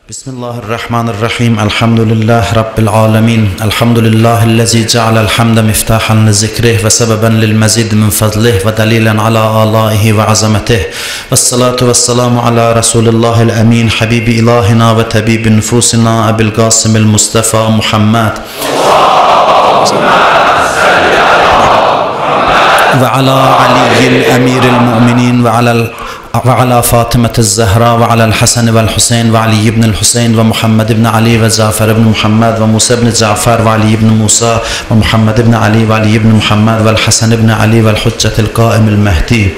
Bismillahirrahmanirrahim. Elhamdülillah Rabbil alemin. Elhamdülillahi'llezî cealel hamde miftahan li zikrih ve sebeben lil mezid min fadlih ve dalilen ala alâihi ve azametih. Vessalatu vesselamu ala Resulillahil emin. Habibi ilahina ve tebibi nüfusina Ebil Qasimil Mustafa Muhammed. Ve ala Aliyyil emiril mu'minin ve ala Fatıma Zehra ve alel Hasan ve Hüseyin ve Ali ibn Hüseyin ve Muhammed ibn Ali ve Cafer ibn Muhammed ve Musa ibn Cafer ve Ali ibn Musa ve Muhammed ibn Ali ve Ali ibn Muhammed ve Hasan ibn Ali ve Hüccetil Qaimil Mehdi.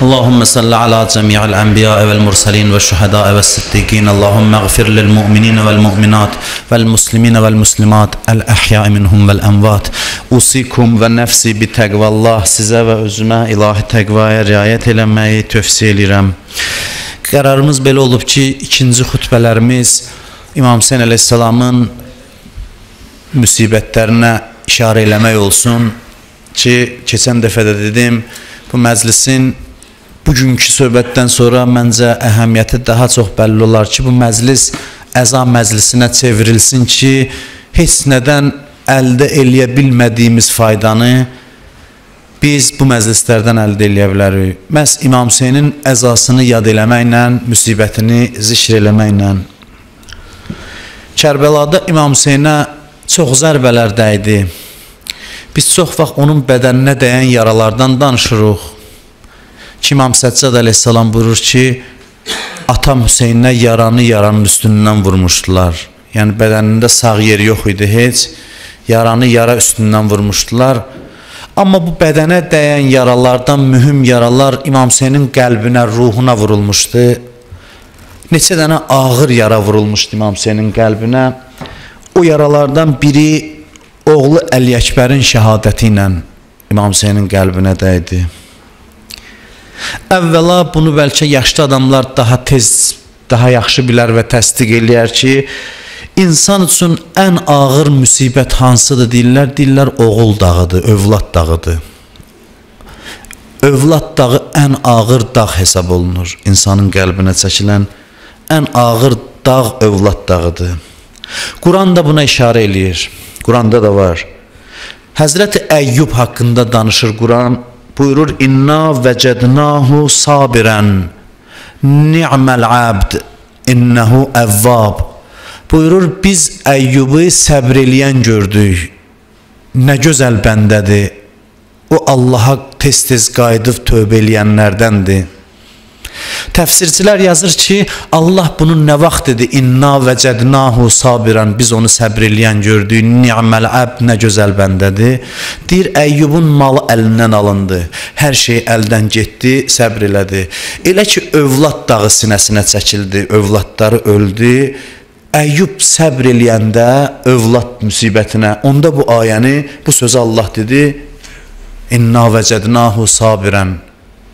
Allahümme salli ala cemi'il enbiya vel mursalin ve şuhada ve siddiqin. Allahümme gfir lil mu'minin vel mu'minat vel muslimin vel muslimat el ahya minhum vel envat. Usikum ve nefsi bi təqvallah. Sizə və özümə ilahi təqvaya riayət eləməyi tövsiyə edirəm. Qərarımız belə olub ki, ikinci xutbələrimiz İmam Hüseyin əleyhissalamın müsibətlərinə işarə eləmək olsun ki, keçən dəfə də dedim, bu məclisin bugünkü söhbətdən sonra məncə əhəmiyyəti daha çox bəlli olar ki, bu məclis əza məclisinə çevrilsin ki, heç nədən əldə eləyə bilmədiyimiz faydanı biz bu məclislərdən əldə eləyə bilərik. Məhz İmam Hüseynin əzasını yad eləməklə, müsibətini zikr eləməklə. Kərbəlada İmam Hüseynə çox zərbələr dəydi. Biz çox vaxt onun bədəninə dəyən yaralardan danışırıq. İmam Səccad əleyhissalam buyurur ki, atam Hüseynə yaranın üstündən vurmuşdular. Yəni bədənində sağ yeri yox idi heç. Yaranı yara üstündən vurmuşdular. Amma bu bədənə dəyən yaralardan mühüm yaralar İmam Hüseynin qəlbinə, ruhuna vurulmuşdu. Neçə dənə ağır yara vurulmuşdu İmam Hüseynin qəlbinə. O yaralardan biri oğlu Əli Əkbərin şəhadəti ilə İmam Hüseynin qəlbinə dəydi. Əvvəla bunu bəlkə yaşlı adamlar daha tez, daha yaxşı bilər və təsdiq eləyər ki, insan üçün ən ağır müsibət hansıdır deyirlər? Deyirlər, oğul dağıdır, övlad dağıdır. Övlad dağı ən ağır dağ hesab olunur. İnsanın qəlbinə çəkilən ən ağır dağ övlad dağıdır. Quran da buna işarə eləyir. Quranda da var. Həzrəti Əyyub haqqında danışır Quran. Buyurur, İnna vəcədnahu sabirən ni'məl abd innehu əvvab. Buyurur, biz Əyyubu səbr eləyən gördük. Nə gözəl bəndədir. O Allaha tez-tez qayıdıb tövbə eləyənlərdəndir. Təfsirçilər yazır ki, Allah bunun nə vaxt dedi? İnna vəcədnahu sabirən, biz onu səbr eləyən gördük. Ni'məl abd, nə gözəl bəndədir. Deyir, Əyyubun malı əlindən alındı. Hər şey əldən getdi, səbr elədi. Elə ki, övlad dağı sinəsinə çəkildi, övladları öldü. Əyyub səbr eləyəndə övlad müsibətinə, onda bu ayəni, bu sözü Allah dedi. İnna vəcədnahu sabirən,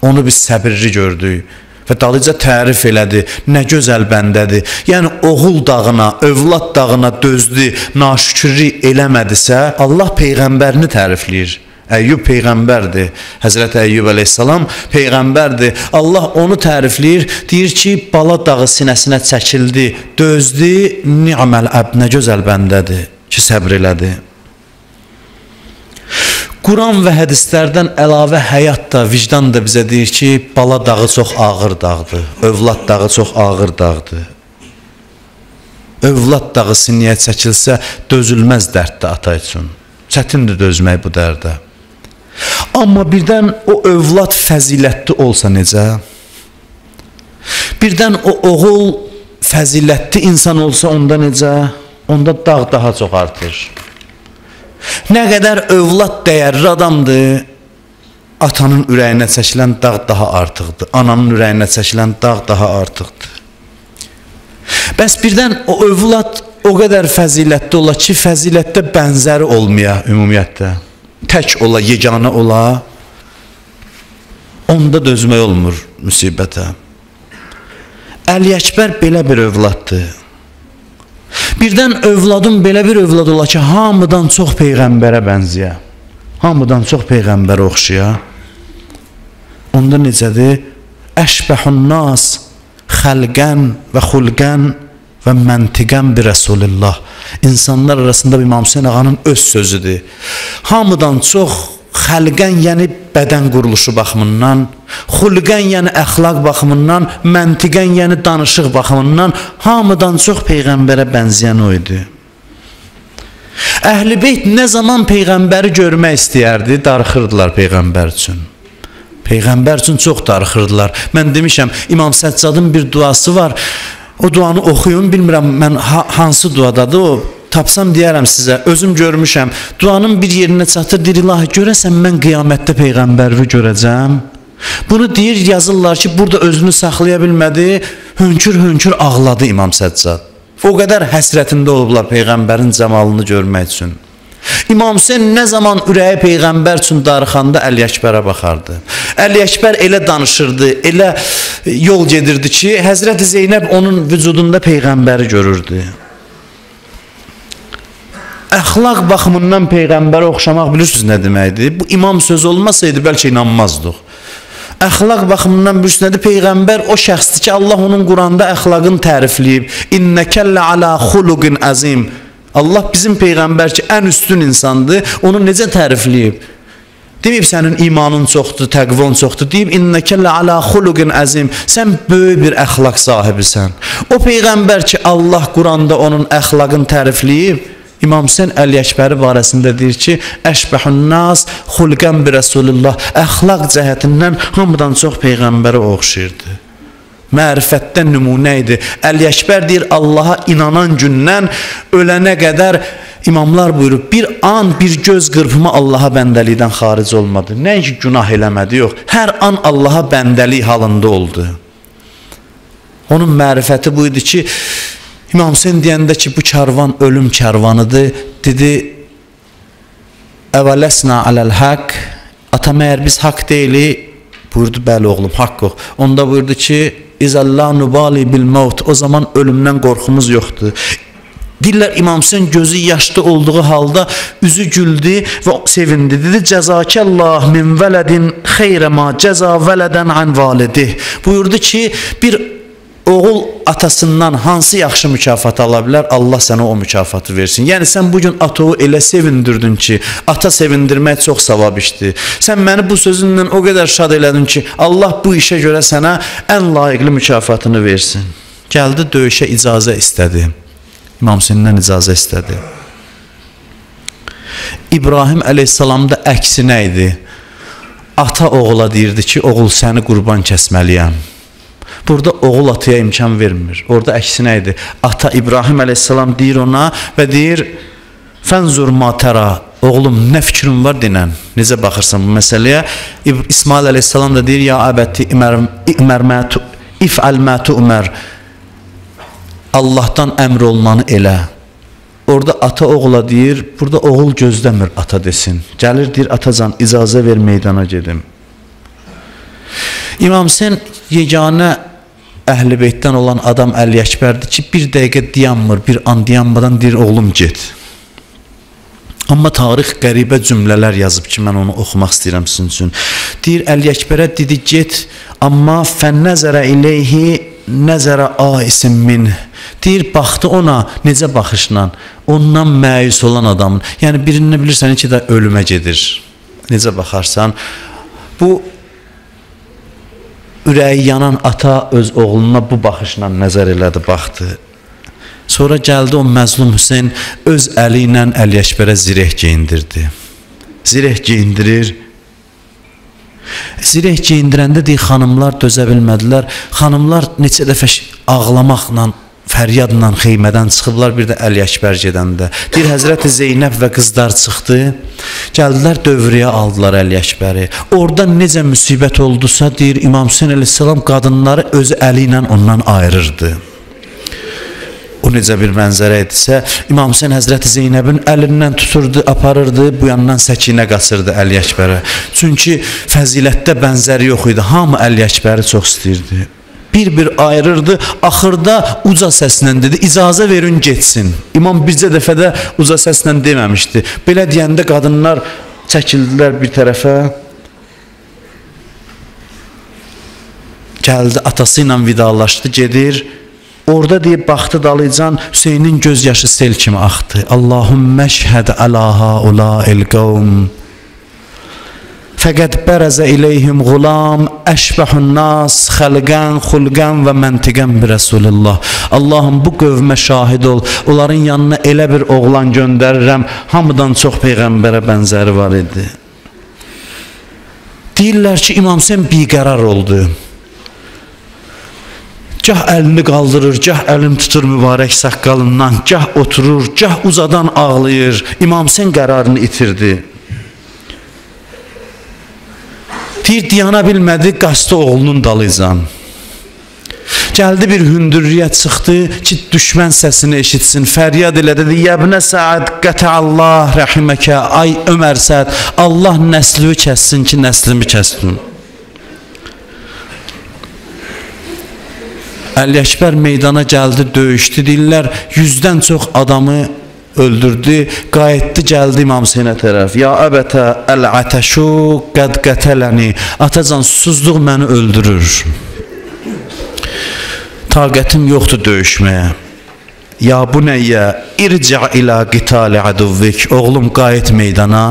onu biz səbirli gördük. Və dalıca tərif elədi, nə gözəl bəndədir. Yəni, oğul dağına, övlad dağına dözdü, naşükürlük eləmədisə, Allah Peyğəmbərini tərifləyir. Əyyub Peyğəmbərdir. Həzrət Əyyub əleyhissalam Peyğəmbərdir. Allah onu tərifləyir, deyir ki, bala dağı sinəsinə çəkildi, dözdü, ni'məl abd, nə gözəl bəndədir ki, səbr elədi. Quran və hədislərdən əlavə həyat da, vicdan da bizə deyir ki, bala dağı çox ağır dağdır, övlad dağı çox ağır dağdır. Övlad dağı sinəyə çəkilsə, dözülməz dərddir ata üçün. Çətindir dözmək bu dərdə. Amma birdən o övlad fəzilətli olsa necə? Birdən o oğul fəzilətli insan olsa onda necə? Onda dağ daha çox artır. Nə qədər övlad dəyərli adamdır, atanın ürəyinə çəkilən dağ daha artıqdır. Ananın ürəyinə çəkilən dağ daha artıqdır. Bəs birdən o övlad o qədər fəzilətli ola ki, fəzilətdə bənzəri olmaya ümumiyyətdə. Tək ola, yeganə ola, onda dözmək olmur müsibətə. Əli Əkbər belə bir övladdır. Birdən övladın belə bir övlad ola ki, hamıdan çox Peyğəmbərə bənziyə, hamıdan çox Peyğəmbərə oxşaya. Onda necədir? Əşbəhun nas xəlqən və xulqən və məntiqən bi Rəsulillah. İnsanlar arasında İmam Hüseyn ağanın öz sözüdür. Hamıdan çox xəlqən, yəni bədən quruluşu baxımından, xulqən, yəni əxlaq baxımından, məntiqən, yəni danışıq baxımından hamıdan çox Peyğəmbərə bənzəyən o idi. Əhl-i Beyt nə zaman Peyğəmbəri görmək istəyərdi, darıxırdılar Peyğəmbər üçün. Peyğəmbər üçün çox darıxırdılar. Mən demişəm, İmam Səccadın bir duası var. O duanı oxuyun, bilmirəm mən hansı duadadır o. Tapsam deyərəm sizə, özüm görmüşəm. Duanın bir yerinə çatır, deyir, ilahi, görəsən mən qiyamətdə Peyğəmbəri görəcəm. Bunu deyir, yazırlar ki, burada özünü saxlaya bilmədi, hönkür-hönkür ağladı İmam Səccad. O qədər həsrətində olublar Peyğəmbərin cəmalını görmək üçün. İmam Hüseyn nə zaman ürəyi Peyğəmbər üçün darıxanda Əli Əkbərə baxardı. Əli Əkbər elə danışırdı, elə yol gedirdi ki, Həzrəti Zeynəb onun vücudunda Peyğəmbəri görürdü. Əxlaq baxımından Peyğəmbərə oxşamaq bilirsiniz nə deməkdir? Bu imam sözü olmasaydı bəlkə inanmazdıq. Əxlaq baxımından bilirsiniz nədir? Peyğəmbər o şəxsdir ki, Allah onun Quranda əxlaqını tərifləyib. İnnəkəllə alə xuluqin əzim. Allah bizim Peyğəmbər ki, ən üstün insandır, onu necə tərifləyib? Deməyib sənin imanın çoxdur, təqvon çoxdur, deyib innəkəllə alə xuluqin əzim. Sən böyük bir əxlaq sahibisən. O Peyğəmbər ki, Allah Quranda onun əxlaqını tərifləyib, İmam Hüseyn Əli Əkbəri barəsində deyir ki, əşbəhun nas xulqən bi Rəsulillah. Əxlaq cəhətindən hamıdan çox Peyğəmbərə oxşayırdı. Mərifətdən nümunə idi. Əli Əkbər deyir, Allaha inanan gündən ölənə qədər imamlar buyurub, bir an, bir göz qırpımı Allaha bəndəlikdən xaric olmadı. Nəinki günah eləmədi, yox. Hər an Allaha bəndəlik halında oldu. Onun mərifəti bu idi ki, İmam Hüseyn deyəndə ki, bu kərvan ölüm kərvanıdır, dedi, əvələsna aləl-haqq, ata məyər biz haqq deyilik, buyurdu, bəli oğlum, haqq yox. Onda buyurdu ki, İzəllə nubali bil-mevt, o zaman ölümdən qorxumuz yoxdur. Deyirlər, İmam Hüseyn gözü yaşlı olduğu halda üzü güldü və sevindi. Dedi, cəzakəllah min vələdin xeyrə ma cəza vələdən an validih. Buyurdu ki, bir oğul atasından hansı yaxşı mükafat ala bilər, Allah sənə o mükafatı versin. Yəni, sən bugün atayı elə sevindirdin ki, ata sevindirmək çox savab işdir. Sən məni bu sözünlə o qədər şad elədin ki, Allah bu işə görə sənə ən layiqli mükafatını versin. Gəldi, döyüşə icazə istədi. İmam Hüseyndən icazə istədi. İbrahim əleyhissalamda əksinə idi. Ata oğula deyirdi ki, oğul səni qurban kəsməliyəm. Burada oğul ataya imkan vermir. Orada əksinə idi. Ata İbrahim əleyhissalam deyir ona və deyir, fənzur matəra, oğlum nə fikrin var dinən, necə baxırsan bu məsələyə? İsmail əleyhissalam da deyir, ya əbəti if'al mə tu'mər, Allahdan əmr olmanı elə. Orada ata oğula deyir, burada oğul gözləmir ata desin. Gəlir deyir, atacan icazə ver meydana gedim. İmam Hüseyn yeganə Əhl-i Beytdən olan adam Əli Əkbərdir ki, bir dəqiqə dayanmır, bir an dayanmadan deyir, oğlum get. Amma tarix qəribə cümlələr yazıb ki, mən onu oxumaq istəyirəm sizin üçün. Deyir, Əli Əkbərə dedi, get, amma fənnəzərə iləyhi nəzərə aisin min. Deyir, baxdı ona, necə baxışla, ondan məyus olan adamın. Yəni, birini bilirsən ki, də ölümə gedir. Necə baxarsan, bu ürəyi yanan ata öz oğluna bu baxışla nəzər elədi, baxdı. Sonra gəldi o məzlum Hüseyn öz əli ilə Əli Əkbərə zireh geyindirdi. Zireh geyindirir. Zireh geyindirəndə deyir, xanımlar dözə bilmədilər. Xanımlar neçə dəfə ağlamaqla, fəryadla xeymədən çıxıblar, bir də Əli Əkbər gedəndə. Deyir, Həzrəti Zeynəb və qızlar çıxdı, gəldilər dövriyə aldılar Əli Əkbəri. Orada necə müsibət oldusa, deyir, İmam Hüseyn əleyhissalam qadınları özü əli ilə ondan ayırırdı. O necə bir mənzərə idisə, İmam Hüseyn Həzrəti Zeynəbin əlindən tuturdu, aparırdı, bu yandan səkinə qaçırdı Əli Əkbərə. Çünki fəzilətdə bənzəri yox idi, hamı Əli Əkbəri çox istəyirdi. Bir-bir ayırırdı, axırda uca səslə dedi, icazə verin getsin. İmam bircə dəfədə uca səslə deməmişdi. Belə deyəndə qadınlar çəkildilər bir tərəfə. gəldi, atası ilə vidalaşdı, gedir. Orada deyib, baxdı dalıcan, Hüseynin göz yaşı sel kimi axdı. Allahümmə şəhəd ələ haulâil qavm. Fəqəd bərəzə iləyhim qulam, əşbəhun nas, xəlqən, xulqən və məntiqən bir Rəsulullah. Allahım, bu qövmə şahid ol, onların yanına elə bir oğlan göndərirəm, hamıdan çox Peyğəmbərə bənzəri var idi. Deyirlər ki, İmam Hüseyn biqərar oldu. Gah əlini qaldırır, gah əlini tutur mübarək saqqalından, gah oturur, gah uzadan ağlayır. İmam Hüseyn qərarını itirdi. Deyir, diyana bilmədi, qaçdı oğlunun dalıcan. Gəldi bir hündürlüyə çıxdı ki, düşmən səsini eşitsin, fəryad elədi, yəbnə Səad, qətəallah rəhiməkə, ay Ömər Səad, Allah nəslimi kəssin ki, nəslimi kəssin. Əli Əkbər meydana gəldi, döyüşdü, deyirlər, 100-dən çox adamı öldürdü, qayıtdı, gəldi İmam Hüseynə tərəf. Ya əbətə əl-ətəşu qəd qətələni. Atacan, susuzluq məni öldürür. Taqətim yoxdur döyüşməyə. Ya bu nəyyə, irca ilə qitali əduvvik. Oğlum, qayıt meydana.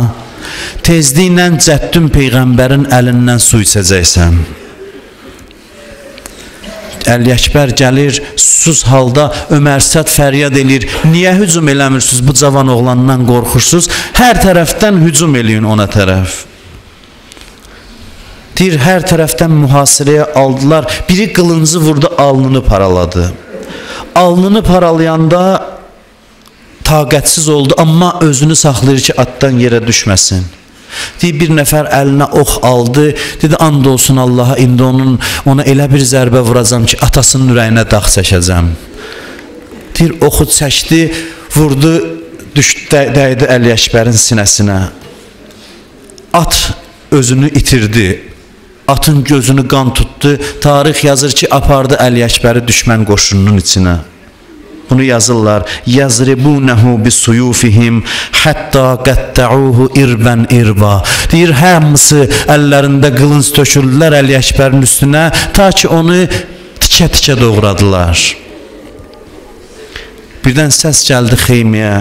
Tezliklə Cəddün Peyğəmbərin əlindən su içəcəksən. Əli Əkbər gəlir, susuz halda Ömər Səd fəryad edir. Niyə hücum eləmirsiniz, bu cavan oğlandan qorxursunuz? Hər tərəfdən hücum eləyin ona tərəf. Deyir, hər tərəfdən mühasirəyə aldılar. Biri qılıncı vurdu, alnını paraladı. Alnını paralayanda taqətsiz oldu, amma özünü saxlayır ki, atdan yerə düşməsin. Deyir, bir nəfər əlinə ox aldı, dedi, and olsun Allaha, indi ona elə bir zərbə vuracam ki, atasının ürəyinə dağ çəkəcəm. Deyir, oxu çəkdi, vurdu, dəydi Əli Əkbərin sinəsinə. At özünü itirdi, atın gözünü qan tutdu, tarix yazır ki, apardı Əli Əkbəri düşmən qoşununun içinə. Bunu yazırlar. Yazribunehu bisuyufihim hatta qatta'uhu irban irba. Deyir, hamısı əllərində qılınc töküldülər Əli Əkbərin üstünə, ta ki onu tikə-tikə doğradılar. Birdən səs gəldi xeymiyə.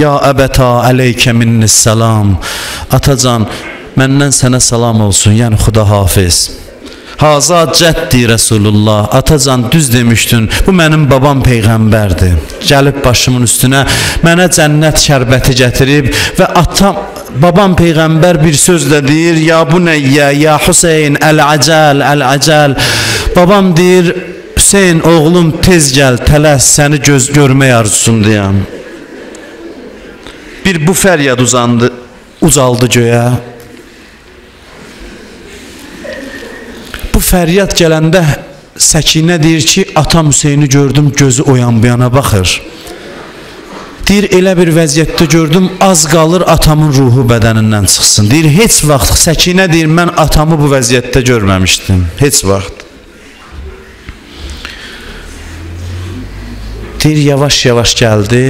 Ya əbətə əleykə minnissalam. Atacan, məndən sənə salam olsun, yəni Xuda hafiz. Haza cəddi Rəsulullah. Atacan, düz demişdin, bu mənim babam Peyğəmbərdir. Gəlib başımın üstünə mənə cənnət şərbəti gətirib və atam, babam Peyğəmbər bir sözlə deyir, ya bu nəyyə, ya Hüseyn, əl-əcəl, əl-əcəl. Babam deyir, Hüseyn, oğlum tez gəl, tələs, səni görmək arzusundayam. Bir bu fəryad uzaldı göyə. Bu fəryad gələndə Səkinə deyir ki, atam Hüseyni gördüm, gözü oyan bu yana baxır. Deyir, elə bir vəziyyətdə gördüm, az qalır atamın ruhu bədənindən çıxsın. Deyir, heç vaxt, Səkinə deyir, mən atamı bu vəziyyətdə görməmişdim, heç vaxt. Deyir, yavaş-yavaş gəldi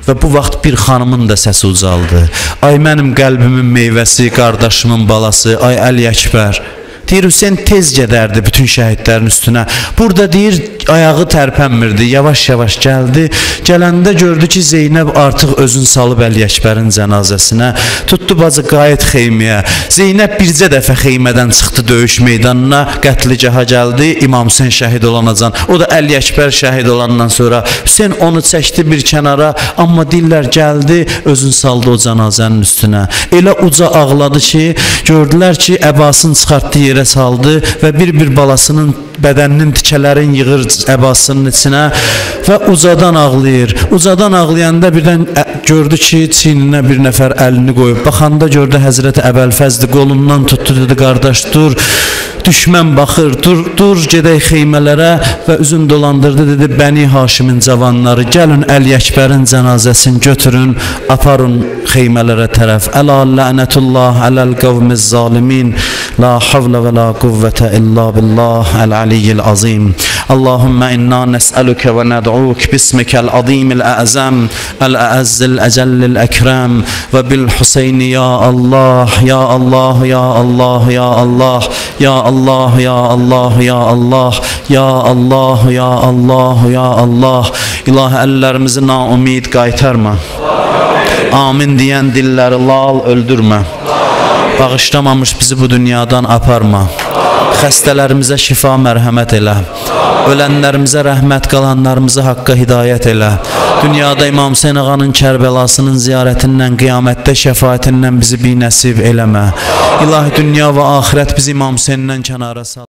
və bu vaxt bir xanımın da səsi ucaldı. Ay mənim qəlbimin meyvəsi, qardaşımın balası, ay Əli Əkbər. Deyir, Hüseyin tez gedərdi bütün şəhidlərin üstünə. Burada deyir, ayağı tərpənmirdi, yavaş-yavaş gəldi. Gələndə gördü ki, Zeynəb artıq özünü salıb Əli Əkbərin cənazəsinə. Tutdu bacı, qayıt xeymiyə. Zeynəb bircə dəfə xeymədən çıxdı döyüş meydanına, qətligaha gəldi, İmam Hüseyin şəhid olanacan. O da Əli Əkbər şəhid olandan sonra Hüseyin onu çəkdi bir kənara, amma dillər gəldi, özünü saldı o cənazənin üstünə. Elə uca ağladı ki, gördülər ki, əbasını çıxartdı yerə saldı və bir-bir balasının bədəninin tikələrini yığır əbasının içinə və ucadan ağlayır. Ucadan ağlayanda birdən gördü ki, çiyninə bir nəfər əlini qoyub. Baxanda gördü Həzrəti Əbəlfəzdir, qolundan tutdu, dedi, qardaş dur, düşmən baxır, dur, gedək xeymələrə və üzün dolandırdı, dedi, Bəni Haşimin cavanları, gəlin Əli Əkbərin cənazəsini götürün, aparın xeymələrə tərəf. Əla lənətullah ələl qavmiz zalimin, la havlə və la quvvətə illa billah əl-aliyyil azim. Allahümme inna nes'aluke ve ned'uk bismikel azimil a'zam el-a'azzil ecellil ekrem ve bil Hüseyni ya Allah ya Allah ya Allah ya Allah ya Allah ya Allah ya Allah ya Allah ya Allah ya Allah. İlahi, əllərimizi naumid qaytarma. Amin deyən dilləri lal öldürmə. Bağışlamamış bizi bu dünyadan aparma. Xəstələrimizə şifa, mərhəmət elə. Ölənlərimizə rəhmət, qalanlarımızı haqqa hidayət elə. Dünyada İmam Hüseyn ağanın Kərbəlasının ziyarətindən, qiyamətdə şəfaətindən bizi binəsib eləmə. İlahi, dünya və axirət bizi İmam Hüseyndən kənara sal.